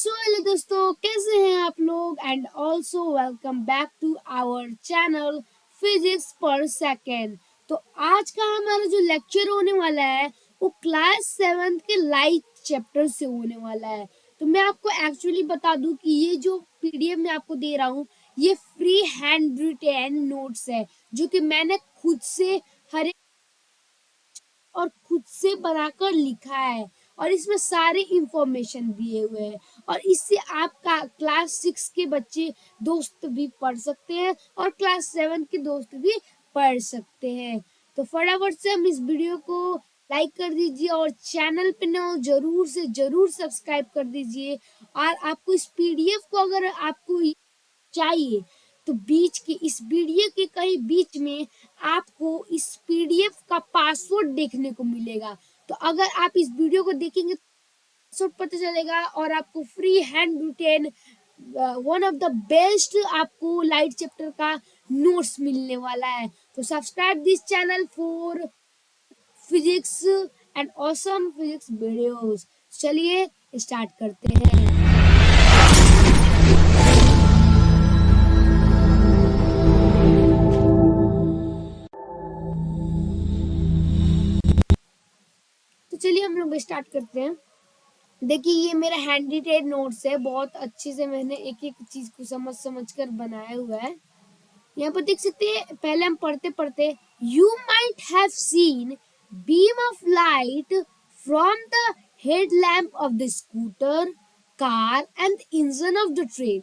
So hello दोस्तों, कैसे हैं आप लोग and also welcome back to our channel physics पर सेकेंड। तो आज का हमारा जो लेक्चर होने वाला है वो क्लास 7 के लाइट चैप्टर से होने वाला है। तो मैं आपको एक्चुअली बता दूं कि ये जो पीडीएफ मैं आपको दे रहा हूँ ये फ्री हैंड रिटेन नोट्स है जो कि मैंने खुद से हर और खुद से बनाकर लिखा है और इसमें सारे इंफॉर्मेशन दिए हुए हैं और इससे आपका क्लास 6 के बच्चे दोस्त भी पढ़ सकते हैं और क्लास 7 के दोस्त भी पढ़ सकते हैं। तो फटाफट से हम इस वीडियो को लाइक कर दीजिए और चैनल पे न हो जरूर से जरूर सब्सक्राइब कर दीजिए। और आपको इस पीडीएफ को अगर आपको चाहिए तो बीच के इस वीडियो के कहीं बीच में आपको इस पीडीएफ का पासवर्ड देखने को मिलेगा। तो अगर आप इस वीडियो को देखेंगे पासवर्ड पता चलेगा और आपको free hand retain one of the best आपको लाइट चैप्टर का नोट्स मिलने वाला है। तो subscribe this channel for physics and awesome physics videos. चलिए स्टार्ट करते हैं। तो चलिए हम लोग स्टार्ट करते हैं। देखिए ये मेरा हैंड रिटेन नोट्स है, बहुत अच्छे से मैंने एक एक चीज को समझ समझ कर बनाया हुआ है। यहाँ पर देख सकते हैं, पहले हम पढ़ते पढ़ते you might have seen beam of light from the headlamp of the scooter car and engine of the train.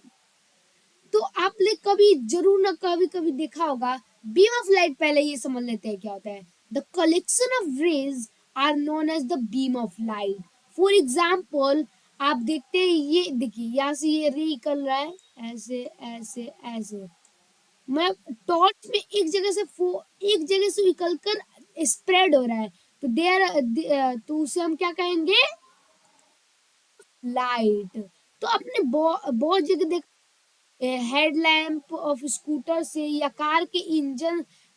तो आपने कभी जरूर ना कभी कभी देखा होगा बीम ऑफ लाइट। पहले ये समझ लेते हैं क्या होता है। The collection of rays are known as the beam of light. For example आप देखते हैं, ये देखिए यहाँ से ये रे निकल रहा है, ऐसे ऐसे ऐसे मैं टॉर्च में एक जगह से निकल कर स्प्रेड हो रहा है। तो तो उसे हम क्या कहेंगे, लाइट। तो आपने बहुत जगह देखा हेडलैम्प ऑफ स्कूटर से या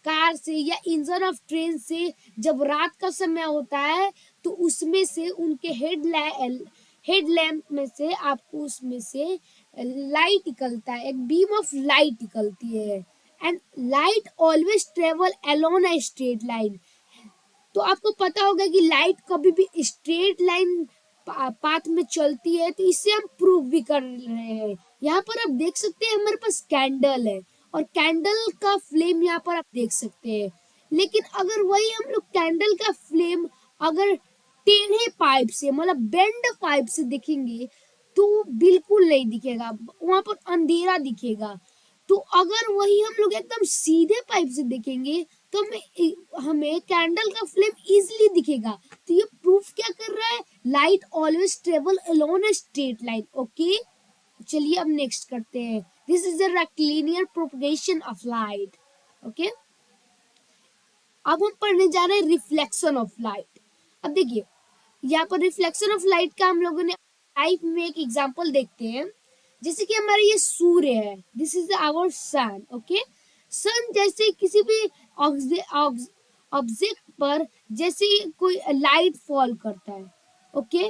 कार से या इंजन ऑफ ट्रेन से जब रात का समय होता है तो उसमें से उनके हेडलैम्प में से आपको उसमें से लाइट निकलता है, एक बीम ऑफ लाइट निकलती है। And light always travel alone a straight line. तो आपको पता होगा कि लाइट कभी भी स्ट्रेट लाइन पाथ में चलती है। तो इससे हम प्रूव भी कर रहे हैं। यहाँ पर आप देख सकते हैं हमारे पास कैंडल है और कैंडल का फ्लेम यहाँ पर आप देख सकते हैं। लेकिन अगर वही हम लोग कैंडल का फ्लेम अगर टेढ़े पाइप से मतलब बेंड पाइप से देखेंगे तो बिल्कुल नहीं दिखेगा, वहां पर अंधेरा दिखेगा। तो अगर वही हम लोग एकदम सीधे पाइप से देखेंगे तो हमें कैंडल का फ्लेम इजीली दिखेगा। तो ये प्रूफ क्या कर रहा है, light always travel alone a straight line. Okay, चलिए अब नेक्स्ट करते हैं। This is the rectilinear propagation of light. Okay, अब हम पढ़ने जा रहे हैं रिफ्लेक्शन ऑफ लाइट। अब देखिए यहाँ पर रिफ्लेक्शन ऑफ लाइट का हम लोगों ने लाइफ में एक एग्जांपल देखते हैं। जैसे कि हमारा ये सूर्य है, this is our sun. Okay, sun जैसे किसी भी ऑब्जेक्ट पर जैसे कोई लाइट फॉल करता है, ओके,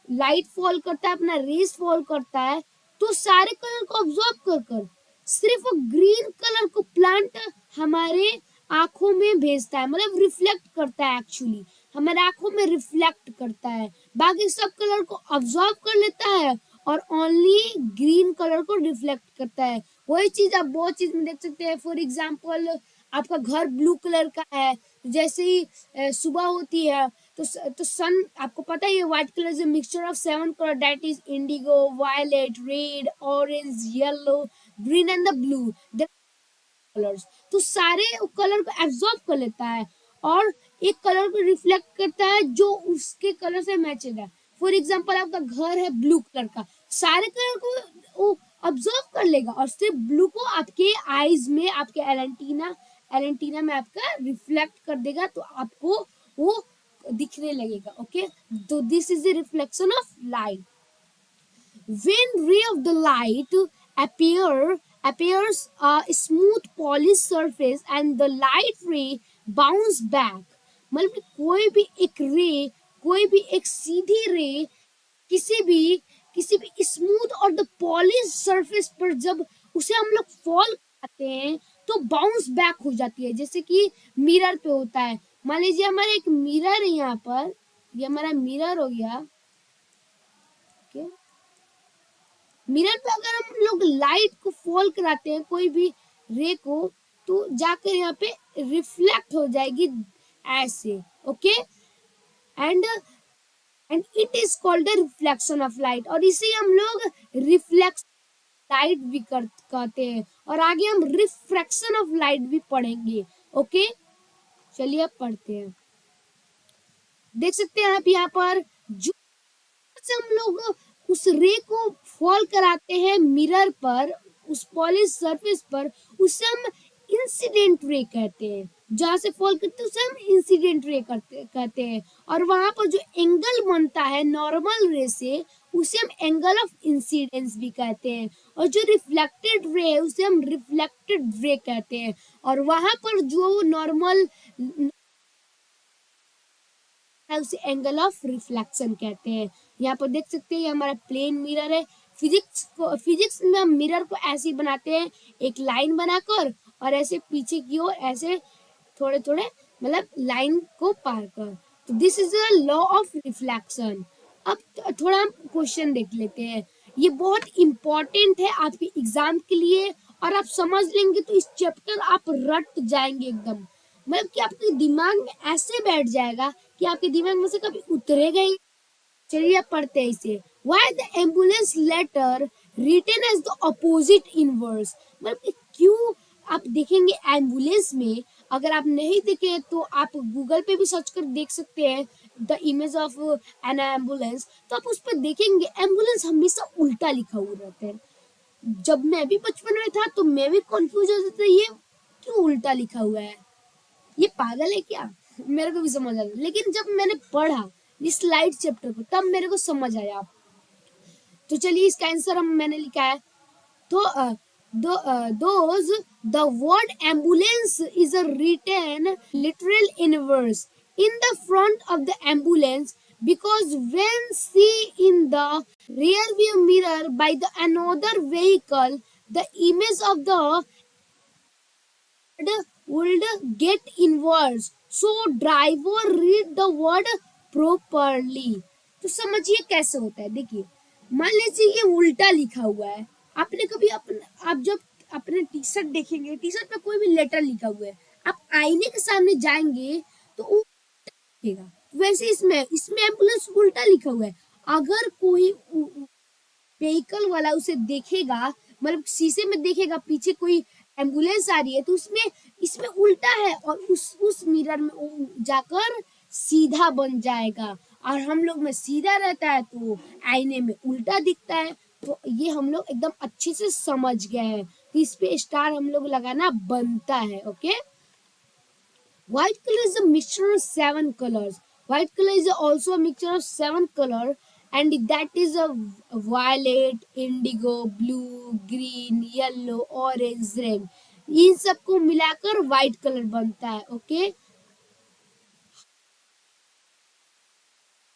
लाइट फॉल करता है, अपना रेस फॉल करता है, तो सारे कलर को ऑब्जॉर्ब कर कर सिर्फ ग्रीन कलर को प्लांट हमारे आंखों में भेजता है, मतलब रिफ्लेक्ट करता है। एक्चुअली हमारे आंखों में रिफ्लेक्ट करता है, बाकी सब कलर को ऑब्जॉर्ब कर लेता है और ओनली ग्रीन कलर को रिफ्लेक्ट करता है। वही चीज आप बहुत चीज में देख सकते हैं। फॉर एग्जाम्पल आपका घर ब्लू कलर का है, जैसे ही सुबह होती है तो सन, आपको पता है ये व्हाइट कलर से mixture of 7 colour, that is indigo, violet, red, orange, yellow, green and the blue colours. तो सारे कलर को एब्जॉर्ब कर लेता है और एक कलर को रिफ्लेक्ट करता है जो उसके कलर से मैचेड है। फॉर एग्जाम्पल आपका घर है ब्लू कलर का, सारे कलर को वो ऑब्जर्व कर लेगा और सिर्फ ब्लू को आपके आईज में, आपके एलेंटीना में आपका रिफ्लेक्ट कर देगा, तो आपको वो दिखने लगेगा। ओके, तो this is the reflection of light. When ray of the light appears a smooth polished surface and the light ray bounce back। मतलब कि कोई भी एक सीधी रे किसी भी किसी भी स्मूथ और द पॉलिश सरफेस पर जब उसे हम लोग फॉल करते हैं तो बाउंस बैक हो जाती है, जैसे कि मिरर पे होता है। मान लीजिए हमारा एक मिरर है यहाँ पर, ये हमारा मिरर हो गया। ओके, मिरर पे अगर हम लोग लाइट को फॉल कराते हैं, कोई भी रे को, तो जाकर यहाँ पे रिफ्लेक्ट हो जाएगी ऐसे। Okay, and and it is called the reflection of light, और इसे हम लोग रिफ्लेक्स लाइट भी कहते हैं, और आगे हम रिफ्रैक्शन ऑफ लाइट भी पढ़ेंगे। ओके, चलिए अब पढ़ते हैं। देख सकते हैं आप यहाँ पर, जो से हम लोग उस रे को फॉल कराते हैं मिरर पर, उस पॉलिश सरफेस पर, उसे हम इंसिडेंट रे कहते हैं। जहां से फॉल करते हैं उसे हम इंसिडेंट रे कहते हैं, और वहां पर जो एंगल बनता है नॉर्मल रे से, उसे हम एंगल ऑफ इंसिडेंस भी कहते हैं, और जो रिफ्लेक्टेड रे है उसे हम रिफ्लेक्टेड रे कहते हैं, और वहां पर जो नॉर्मल है उसे एंगल ऑफ रिफ्लेक्शन कहते हैं। यहाँ पर देख सकते हैं ये हमारा प्लेन मिरर है। फिजिक्स में हम मिरर को ऐसे ही बनाते हैं, एक लाइन बनाकर, और ऐसे पीछे की ओर ऐसे थोड़े थोड़े मतलब लाइन को पार कर। तो this is the law of reflection. अब थोड़ा हम क्वेश्चन देख लेते हैं, ये बहुत इंपॉर्टेंट है आपके एग्जाम के लिए, और आप समझ लेंगे तो इस चैप्टर आप रट जाएंगे एकदम, मतलब कि आपके दिमाग में ऐसे बैठ जाएगा कि आपके दिमाग में से कभी उतरेगा ही। चलिए अब पढ़ते हैं इसे। Why the ambulance letter written as the opposite inverse, मतलब कि क्यों आप देखेंगे एम्बुलेंस में, अगर आप नहीं देखे तो आप गूगल पे भी सर्च कर देख सकते हैं the image of N ambulance, तो आप उस पर देखेंगे एम्बुलेंस हमेशा उल्टा लिखा हुआ रहता है। जब मैं भी बचपन में था तो मैं भी कंफ्यूज हो जाता, ये क्यों उल्टा लिखा हुआ है, ये पागल है क्या, मेरे को भी समझ आया। लेकिन जब मैंने पढ़ा इस स्लाइड चैप्टर को तब मेरे को समझ आया। तो चलिए इसका आंसर हम मैंने लिखा है। तो those the word ambulance is a written literal inverse in the front of the ambulance, because when seen in the rear view mirror by the another vehicle, the image of the would get inverse, so driver read the word properly। तो समझिए कैसे होता है। देखिए मान लीजिए ये उल्टा लिखा हुआ है, आपने कभी आप जब अपने टी शर्ट देखेंगे, टी शर्ट पे कोई भी लेटर लिखा हुआ है, आप आईने के सामने जाएंगे तो वो लिखेगा। वैसे इसमें एम्बुलेंस उल्टा लिखा हुआ है। अगर कोई व्हीकल वाला उसे देखेगा, मतलब शीशे में देखेगा पीछे कोई एम्बुलेंस आ रही है, तो इसमें उल्टा है, और उस मिरर में जाकर सीधा बन जाएगा, और हम लोग में सीधा रहता है तो आईने में उल्टा दिखता है। तो ये हम लोग एकदम अच्छे से समझ गए हैं, तो इस पे स्टार हम लोग लगाना बनता है। Okay, white color is a mixture of 7 colors. White color is also a mixture of 7 color, and that is a violet, indigo, blue, green, yellow, orange, red. इन सबको मिलाकर व्हाइट कलर बनता है। ओके,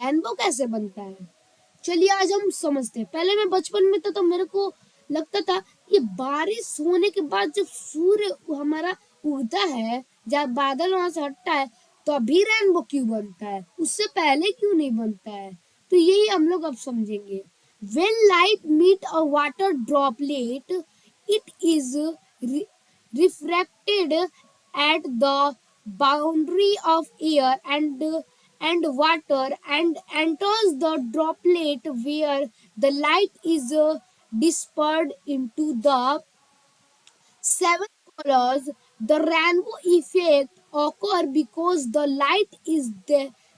रेनबो कैसे बनता है, चलिए आज हम समझते हैं। पहले मैं बचपन में था तो मेरे को लगता था ये बारिश होने के बाद जब सूर्य हमारा उगता है, जब बादल वहां से हटता है, तो अभी रेनबो क्यों बनता है, उससे पहले क्यों नहीं बनता है। तो यही हम लोग अब समझेंगे। When light meet a water droplet, it is refracted at the boundary of air and water and enters the droplet where the light is dispersed into the 7 colors. The rainbow effect occurs because the light is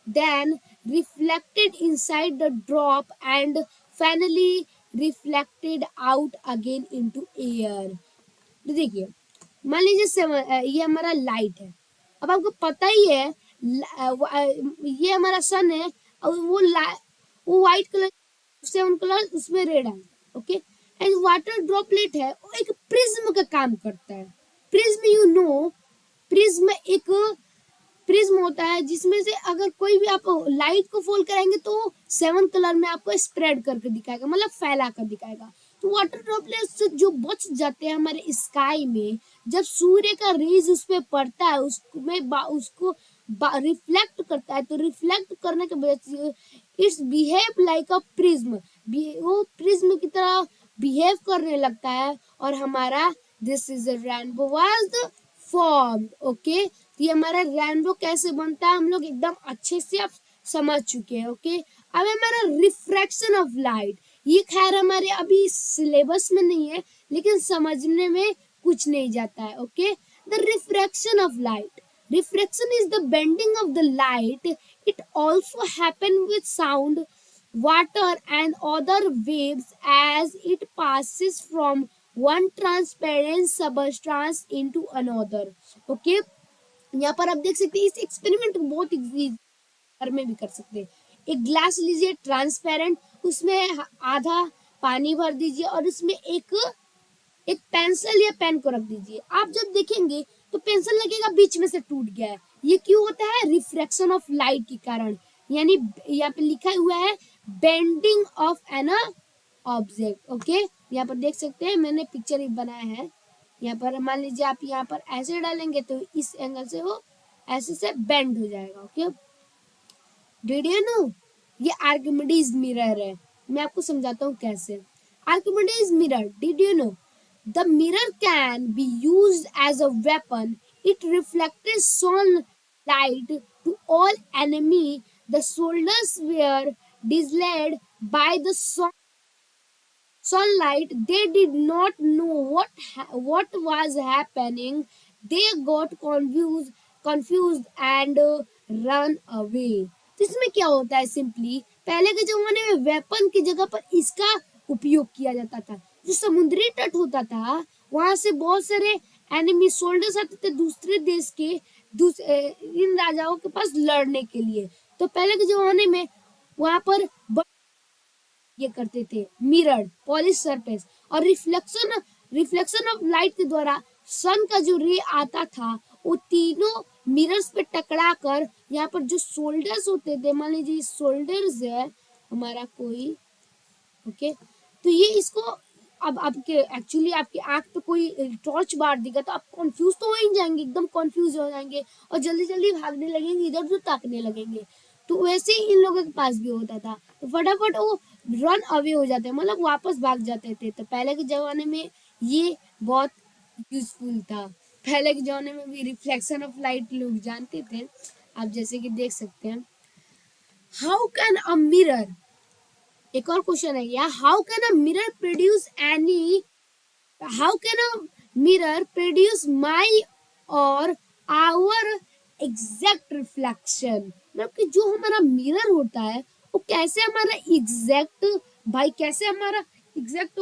then reflected inside the drop and finally reflected out again into air। तो देखिए मान लीजिए ये हमारा light है। अब आपको पता ही है ये हमारा सन है, और वो व्हाइट कलर 7 कलर उसमें रेड है। ओके, एंड वाटर ड्रॉपलेट है, वो एक प्रिज्म का काम करता है। Prism you know, prism prism होता है जिसमें से अगर कोई भी आप लाइट को फोल्ड कराएंगे तो 7 कलर में आपको स्प्रेड करके दिखाएगा, मतलब फैला कर दिखाएगा। तो वाटर ड्रॉपलेट्स जो बच जाते हैं हमारे स्काई में, जब सूर्य का रेज उस पे पड़ता है उसको रिफ्लेक्ट करता है, तो रिफ्लेक्ट करने के वजह से it's behave like a prism, वो प्रिज्म की तरह बिहेव करने लगता है और हमारा this is a rainbow was formed. Okay, तो ये हमारा रेनबो कैसे बनता है हम लोग एकदम अच्छे से अब समझ चुके हैं। ओके, अब हमारा रिफ्रैक्शन ऑफ लाइट, ये खैर हमारे अभी सिलेबस में नहीं है लेकिन समझने में कुछ नहीं जाता है। Okay, the refraction of light, refraction is the bending of the light. It also happens with sound, water and other waves as it passes from one transparent substance into another. Okay, यहाँ पर आप देख सकते हैं, इस experiment को बहुत घर में भी कर सकते हैं। एक ग्लास लीजिए ट्रांसपेरेंट, उसमें आधा पानी भर दीजिए और उसमें एक पेंसिल या पेन को रख दीजिए। आप जब देखेंगे तो पेंसिल लगेगा बीच में से टूट गया है। ये क्यों होता है? रिफ्रैक्शन ऑफ लाइट के कारण। यानी यहाँ पे लिखा हुआ है bending of an object. Okay, यहाँ पर देख सकते हैं मैंने पिक्चर ही बनाया है। यहाँ पर मान लीजिए आप यहाँ पर ऐसे डालेंगे तो इस एंगल से वो ऐसे से बेंड हो जाएगा। Okay, did you know? ये आर्किमिडीज मिरर है। मैं आपको समझाता हूँ कैसे। Archimedes mirror, did you know? The mirror can be used as a weapon. It reflected sunlight to all enemy. The soldiers were dazzled by the sunlight. They did not know what was happening. They got confused and run away. तो इसमें क्या होता है? Simply पहले के जमाने में weapon की जगह पर इसका उपयोग किया जाता था। जो समुद्री तट होता था वहां से बहुत सारे एनिमी सोल्जर्स आते थे दूसरे देश के इन राजाओं के पास लड़ने के लिए। तो पहले के जमाने में वहां पर ये करते थे मिरर पॉलिश सरफेस, और रिफ्लेक्शन ऑफ लाइट के द्वारा सन का जो रे आता था वो तीनों मिरर्स पे टकरा कर यहाँ पर जो सोल्डर्स होते थे, मान लीजिए सोल्डर्स है हमारा कोई। ओके, तो ये इसको अब आपके एक्चुअली आपकी आंख पे कोई टॉर्च बार देगा तो आप कंफ्यूज तो हो ही जाएंगे, एकदम कंफ्यूज हो जाएंगे और जल्दी जल्दी भागने लगेंगे, इधर उधर ताकने लगेंगे। तो वैसे ही इन लोगों के पास भी होता था, तो फटाफट वो रन अवे हो जाते, मतलब वापस भाग जाते थे। तो पहले के जमाने में ये बहुत यूजफुल था। पहले के जमाने में भी रिफ्लेक्शन ऑफ लाइट लोग जानते थे। आप जैसे कि देख सकते हैं, हाउ कैन अ मिरर, एक और क्वेश्चन है क्या, how can a mirror produce any, how can a mirror produce my और आवर एग्जैक्ट रिफ्लेक्शन, मतलब कि जो हमारा मिरर होता है वो कैसे हमारा एग्जैक्ट, भाई कैसे हमारा एग्जैक्ट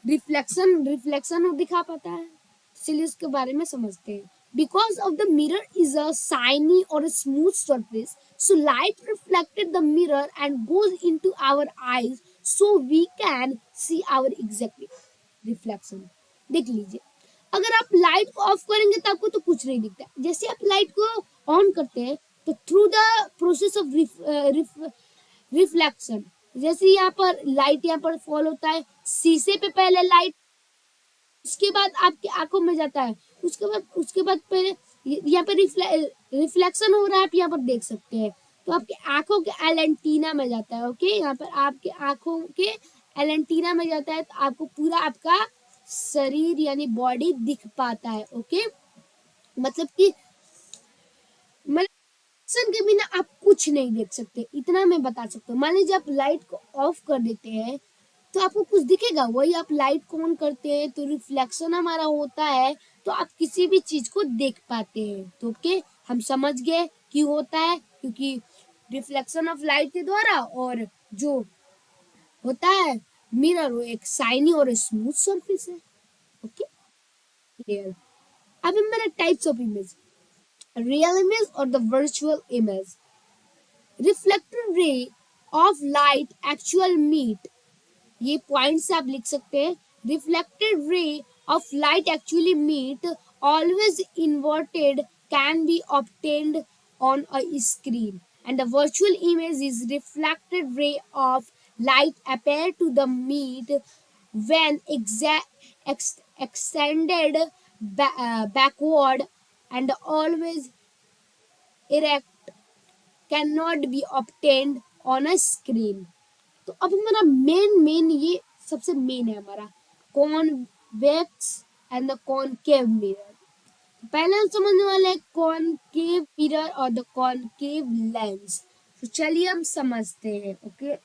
रिफ्लेक्शन दिखा पाता है। चलिए उसके बारे में समझते हैं। Because of the mirror is a shiny or a smooth surface, so light reflected the mirror and goes into our eyes, so we can see our exact reflection. देख लीजिए, अगर आप लाइट को ऑफ करेंगे तो आपको तो कुछ नहीं दिखता। जैसे आप लाइट को ऑन करते हैं तो through the process of reflection, जैसे यहाँ पर लाइट यहाँ पर फॉल होता है शीशे पे, पहले लाइट, उसके बाद आपकी आंखों में जाता है, उसके बाद पहले यहाँ पर रिफ्लेक्शन हो रहा है, आप यहाँ पर देख सकते हैं। तो आपके आंखों के एलेंटीना में जाता है। ओके, यहाँ पर आपके आंखों के एलेंटीना में जाता है, तो आपको पूरा आपका शरीर यानी बॉडी दिख पाता है। ओके, मतलब कि के बिना आप कुछ नहीं देख सकते, इतना मैं बता सकता हूँ। मान लीजिए आप लाइट को ऑफ कर देते हैं तो आपको कुछ दिखेगा, वही आप लाइट को ऑन करते हैं तो रिफ्लेक्शन हमारा होता है, तो आप किसी भी चीज को देख पाते हैं। तो ओके, हम समझ गए क्यों होता है, क्योंकि रिफ्लेक्शन ऑफ लाइट के द्वारा, और जो होता है मिरर वो एक शाइनी और स्मूथ सरफेस है। Okay, clear. अब मेरा types of image, real image और the virtual image. Reflected ray of light actual meet, ये पॉइंट से आप लिख सकते हैं। Reflected ray of light actually meet always inverted can be obtained on a screen, and the virtual image is reflected ray of light appear to the meat when extended backward and always erect cannot be obtained on a screen. तो अब हमारा main ये सबसे main है हमारा convex and the concave mirror. पहले हम समझने वाले हैं कॉनकेव मिरर और द कॉनकेव लेंस। तो चलिए हम समझते हैं। Okay,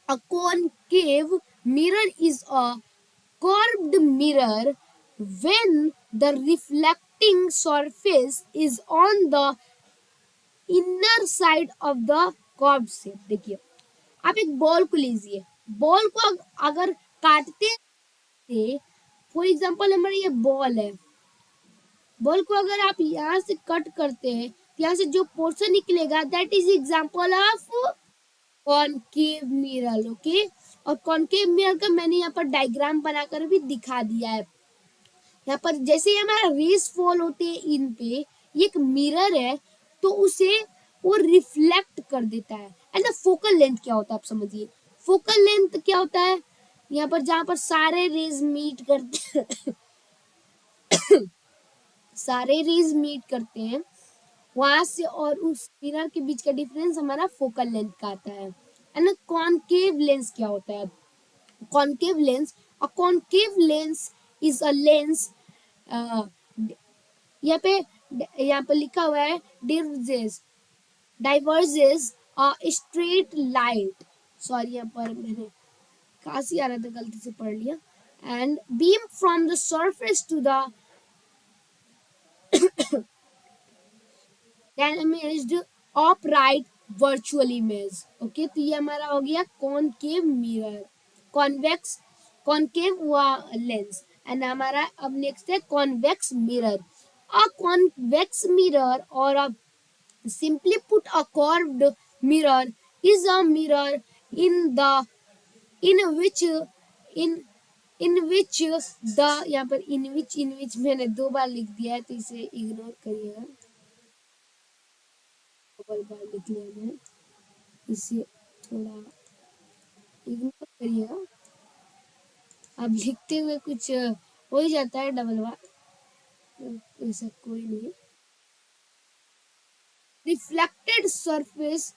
a concave mirror is a curved mirror when the reflecting surface is on the inner side of the curved shape। देखिए, आप एक बॉल को लीजिए, बॉल को अगर काटते थे, फॉर एग्जाम्पल हमारा ये बॉल है, बॉल को अगर आप यहाँ से कट करते हैं, यहाँ से जो पोर्शन निकलेगा that is example of concave mirror. Okay, और कॉनकेव मिरर का मैंने यहाँ पर डायग्राम बनाकर भी दिखा दिया है। यहाँ पर जैसे हमारा रेस फॉल होते हैं इन पे, ये एक मिरर है तो उसे वो रिफ्लेक्ट कर देता है। एंड द फोकल लेंथ क्या होता है आप समझिए। फोकल लेंथ क्या होता है, यहाँ पर जहां पर सारे रेज मीट करते सारे रेज मीट करते हैं वहां से और उस मिरर के बीच का डिफरेंस हमारा फोकल लेंथ का आता है। एंड कॉनकेव लेंस क्या होता है, concave lens, a concave lens is a lens, यहाँ पे लिखा हुआ है diverges a straight light, sorry यहाँ पर मैंने काशी आ रहा था गलती से पढ़ लिया, and beam from the surface to the damaged upright virtual image। Okay, तो ये हमारा हो गया कॉनकेव मिरर, कॉन्वेक्स कॉनकेव हुआ लेंस। एंड हमारा अब नेक्स्ट है convex mirror. A convex mirror और अ simply put a curved mirror is a mirror in the in which the यहाँ पर in which मैंने 2 बार लिख दिया है तो इसे इग्नोर करिएगा, डबल बार लिख लिया मैं, इसे थोड़ा इग्नोर करिएगा। अब लिखते हुए कुछ हो ही जाता है डबल बार, ऐसा कोई नहीं। Reflected surface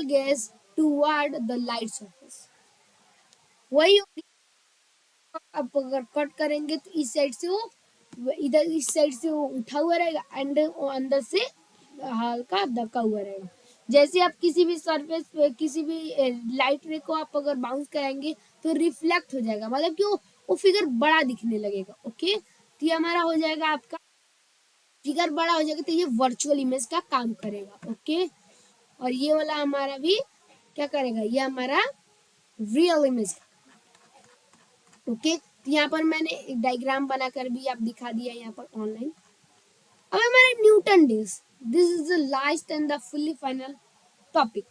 gaze toward the light surface, वही आप अगर कट करेंगे तो इस साइड से वो इधर, इस साइड से वो उठा हुआ रहेगा एंड वो अंदर से हल्का दबका हुआ रहेगा। जैसे आप किसी भी सरफेस पे किसी भी लाइट रे को आप अगर बाउंस कराएंगे तो रिफ्लेक्ट हो जाएगा, मतलब कि वो फिगर बड़ा दिखने लगेगा। ओके, तो ये हमारा हो जाएगा, आपका फिगर बड़ा हो जाएगा तो ये वर्चुअल इमेज का काम करेगा। ओके, और ये वाला हमारा भी क्या करेगा, ये हमारा रियल इमेज। ओके, तो यहाँ पर मैंने एक डायग्राम बनाकर भी आप दिखा दिया यहाँ पर ऑनलाइन। अब हमारे Newton disc, this is the last and the fully final topic,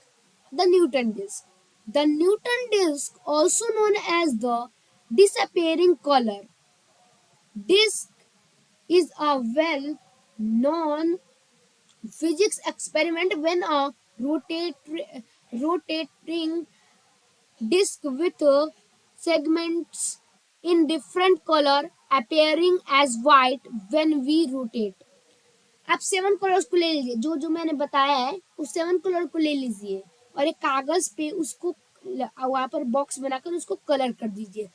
the Newton disc. The Newton disc also known as the disappearing color disk is a well known physics experiment when a rotating disk with segments in different color appearing as white when we rotate। आप 7 colours को ले लीजिए, जो जो मैंने बताया है उस 7 कलर को ले लीजिए और एक कागज पे उसको वहां पर बॉक्स बनाकर उसको कलर कर दीजिए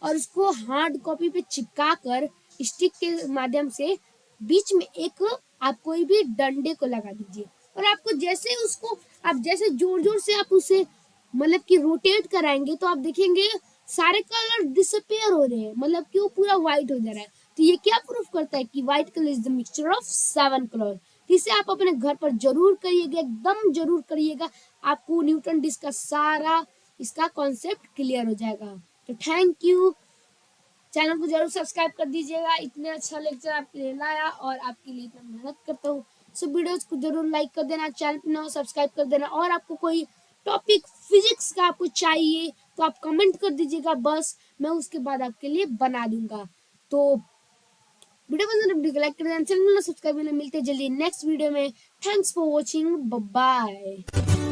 और उसको हार्ड कॉपी पे चिपका कर स्टिक के माध्यम से बीच में एक आप कोई भी डंडे को लगा दीजिए और आपको जैसे उसको आप जैसे जोर जोर से आप उसे मतलब कि रोटेट कराएंगे तो आप देखेंगे सारे कलर डिसअपियर हो रहे हैं, मतलब कि वो पूरा व्हाइट हो जा रहा है। तो ये क्या प्रूफ करता है कि white colour is the mixture of 7 colour. इसे आप अपने घर पर जरूर करिएगा, एकदम जरूर करिएगा, आपको न्यूटन डिस्क का सारा इसका कॉन्सेप्ट क्लियर हो जाएगा। तो थैंक यू, चैनल को जरूर सब्सक्राइब कर दीजिएगा, इतने अच्छा लेक्चर आपके लिए लाया और आपके लिए इतना मेहनत करता हूँ। सो वीडियोस को जरूर लाइक कर देना, चैनल को ना सब्सक्राइब कर देना, और आपको कोई टॉपिक फिजिक्स का आपको चाहिए तो आप कमेंट कर दीजिएगा, बस मैं उसके बाद आपके लिए बना दूंगा। तो वीडियो पसंद है, वीडियो को लाइक कर देना, चैनल में सब्सक्राइब करना। मिलते हैं जल्दी नेक्स्ट वीडियो में। Thanks for watching, bye bye.